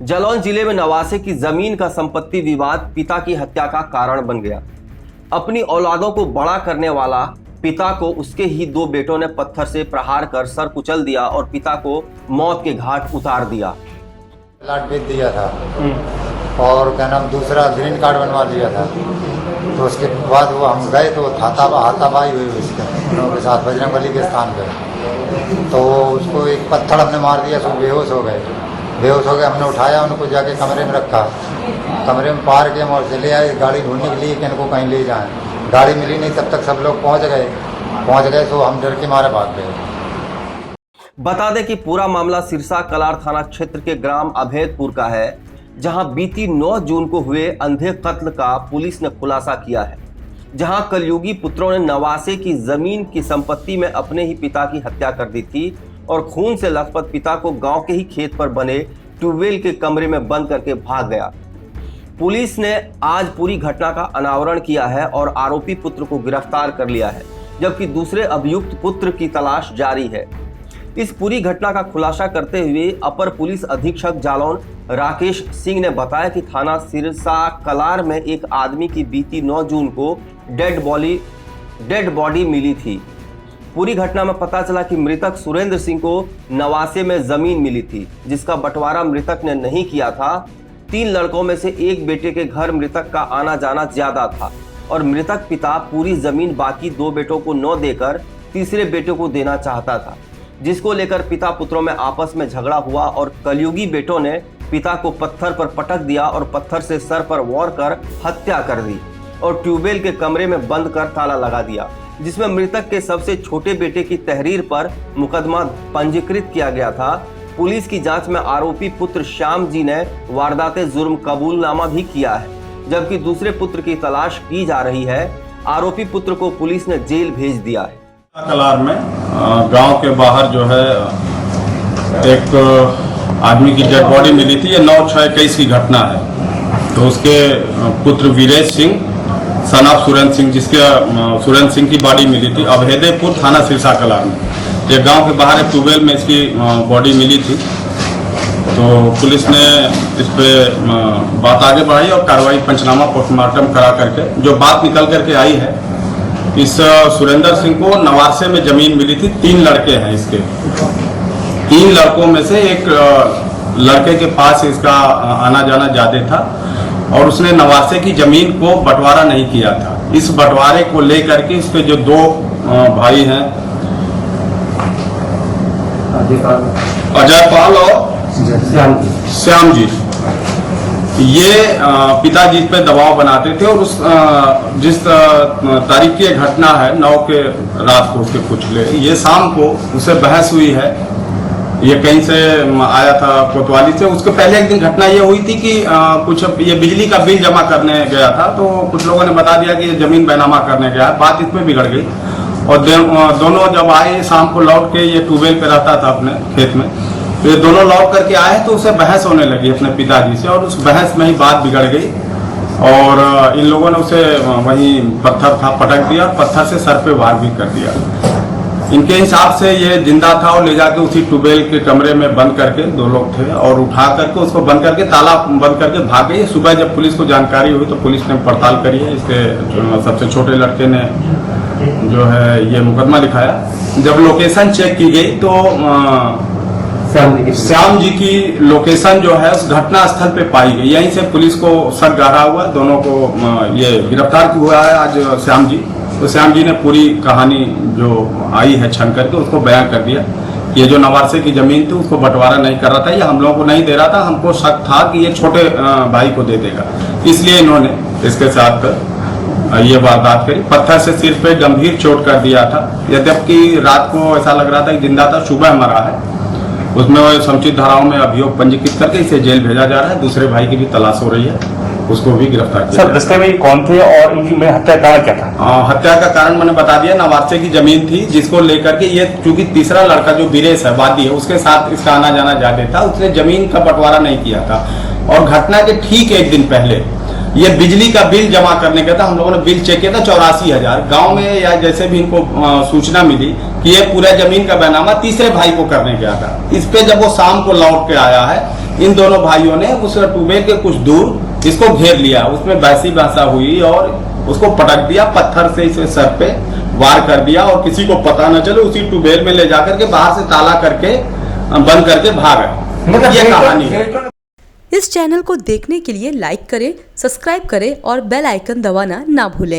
जालौन जिले में नवासे की जमीन का संपत्ति विवाद पिता की हत्या का कारण बन गया। अपनी औलादों को बड़ा करने वाला पिता को उसके ही दो बेटों ने पत्थर से प्रहार कर सर कुचल दिया और पिता को मौत के घाट उतार दिया। प्लाट बेच दिया था और क्या नाम दूसरा ग्रीन कार्ड बनवा लिया था। तो उसके बाद वो हम गए तो हाथापाई हुई उसके उनके साथ बजरंगबली के स्थान पे। तो उसको एक पत्थर हमने मार दिया, सब बेहोश हो गए। हमने उठाया, उनको जाके कमरे में रखा, कमरे में पार के और चले आए गाड़ी ढूंढने के लिए कि इनको कहीं ले जाएं। गाड़ी मिली नहीं, तब तक सब लोग पहुंच गए तो हम डर के मारे भाग गए। बता दें कि पूरा मामला सिरसा कलार थाना क्षेत्र के ग्राम अभेदपुर का है, जहां बीती 9 जून को हुए अंधे कत्ल का पुलिस ने खुलासा किया है, जहां कलयुगी पुत्रों ने नवासे की जमीन की संपत्ति में अपने ही पिता की हत्या कर दी थी और खून से लथपथ पिता को गांव के ही खेत पर बने ट्यूबवेल के कमरे में बंद करके भाग गया। पुलिस ने आज पूरी घटना का अनावरण किया है और आरोपी पुत्र को गिरफ्तार कर लिया है, जबकि दूसरे अभियुक्त पुत्र की तलाश जारी है। इस पूरी घटना का खुलासा करते हुए अपर पुलिस अधीक्षक जालौन राकेश सिंह ने बताया कि थाना सिरसा कलार में एक आदमी की बीती 9 जून को डेड बॉडी मिली थी। पूरी घटना में पता चला कि मृतक सुरेंद्र सिंह को नवासे में जमीन मिली थी, जिसका बंटवारा मृतक ने नहीं किया था। 3 लड़कों में से एक बेटे के घर मृतक का आना जाना ज्यादा था और मृतक पिता पूरी जमीन बाकी 2 बेटों को न देकर तीसरे बेटे को देना चाहता था, जिसको लेकर पिता पुत्रों में आपस में झगड़ा हुआ और कलयुगी बेटों ने पिता को पत्थर पर पटक दिया और पत्थर से सर पर वार कर हत्या कर दी और ट्यूबवेल के कमरे में बंद कर ताला लगा दिया, जिसमें मृतक के सबसे छोटे बेटे की तहरीर पर मुकदमा पंजीकृत किया गया था। पुलिस की जांच में आरोपी पुत्र श्याम जी ने वारदाते जुर्म कबूलनामा भी किया है, जबकि दूसरे पुत्र की तलाश की जा रही है। आरोपी पुत्र को पुलिस ने जेल भेज दिया है। कलार में गांव के बाहर जो है एक आदमी की डेड बॉडी मिली थी। ये 9/6/21 की घटना है। तो उसके पुत्र वीरेश सिंह सन ऑफ सुरेंद्र सिंह, जिसके सुरेंद्र सिंह की बॉडी मिली थी अभेदेपुर थाना सिरसा कलार में। ये गांव के बाहर एक ट्यूबवेल में इसकी बॉडी मिली थी। तो पुलिस ने इस पे बात आगे बढ़ाई और कार्रवाई पंचनामा पोस्टमार्टम करा करके जो बात निकल करके आई है, इस सुरेंद्र सिंह को नवासे में जमीन मिली थी। 3 लड़के हैं इसके। 3 लड़कों में से एक लड़के के पास इसका आना जाना ज्यादा था और उसने नवासे की जमीन को बंटवारा नहीं किया था। इस बंटवारे को लेकर के इसके जो 2 भाई हैं, अजय पाल और श्याम जी, ये पिताजी पे दबाव बनाते थे और उस जिस तारीख की घटना है 9 के रात को उसके पुछले, ये शाम को उससे बहस हुई है। ये कहीं से आया था कोतवाली से। उसके पहले एक दिन घटना ये हुई थी कि कुछ ये बिजली का बिल जमा करने गया था, तो कुछ लोगों ने बता दिया कि ये जमीन बैनामा करने गया। बात इसमें बिगड़ गई और दोनों जब आए शाम को लौट के, ये ट्यूबवेल पे रहता था अपने खेत में, तो ये दोनों लौट करके आए तो उसे बहस होने लगी अपने पिताजी से और उस बहस में ही बात बिगड़ गई और इन लोगों ने उसे वहीं पत्थर था पटक दिया, पत्थर से सर पे वार भी कर दिया। इनके हिसाब से ये जिंदा था और ले जाके उसी ट्यूबवेल के कमरे में बंद करके, 2 लोग थे, और उठा करके उसको बंद करके ताला बंद करके भाग गए। सुबह जब पुलिस को जानकारी हुई तो पुलिस ने पड़ताल करी है। इसके सबसे छोटे लड़के ने जो है ये मुकदमा लिखाया। जब लोकेशन चेक की गई तो श्याम जी की लोकेशन जो है उस घटना स्थल पे पाई गई। यहीं से पुलिस को शक गहरा हुआ, दोनों को ये गिरफ्तार हुआ है आज श्याम जी। तो श्याम जी ने पूरी कहानी जो आई है छन करके उसको बयान कर दिया। ये जो नवासे की जमीन थी उसको बंटवारा नहीं कर रहा था, ये हम लोगों को नहीं दे रहा था, हमको शक था कि ये छोटे भाई को दे देगा, इसलिए इन्होंने इसके साथ ये वारदात करी। पत्थर से सिर पे गंभीर चोट कर दिया था, यद्यपि रात को ऐसा लग रहा था कि जिंदा था, सुबह मरा है। उसमें समुचित धाराओं में अभियोग पंजीकृत करके इसे जेल भेजा जा रहा है। दूसरे भाई की भी तलाश हो रही है, उसको भी गिरफ्तार किया। सर, दस्ते में कौन थे और इनकी हत्या का कारण क्या था? हत्या का कारण मैंने बता दिया, नवासे की जमीन थी जिसको लेकर के ये, चूंकि तीसरा लड़का जो वीरेश है वादी है, उसके साथ इसका आना जाना ज्यादा था, उसने जमीन का बंटवारा नहीं किया था। और घटना के ठीक 1 दिन पहले ये बिजली का बिल जमा करने का था। हम लोगों ने बिल चेक किया था 84,000। गांव में या जैसे भी इनको सूचना मिली कि ये पूरा जमीन का बैनामा तीसरे भाई को करने गया था। इस पे जब वो शाम को लौट के आया है इन दोनों भाइयों ने उस ट्यूबवेल के कुछ दूर इसको घेर लिया, उसमें बहसी बहसा हुई और उसको पटक दिया, पत्थर से इसे सर पे वार कर दिया और किसी को पता न चले उसी ट्यूबवेल में ले जाकर के बाहर से ताला करके बंद करके भागे। ये कहानी है। इस चैनल को देखने के लिए लाइक करें, सब्सक्राइब करें और बेल आइकन दबाना ना भूलें।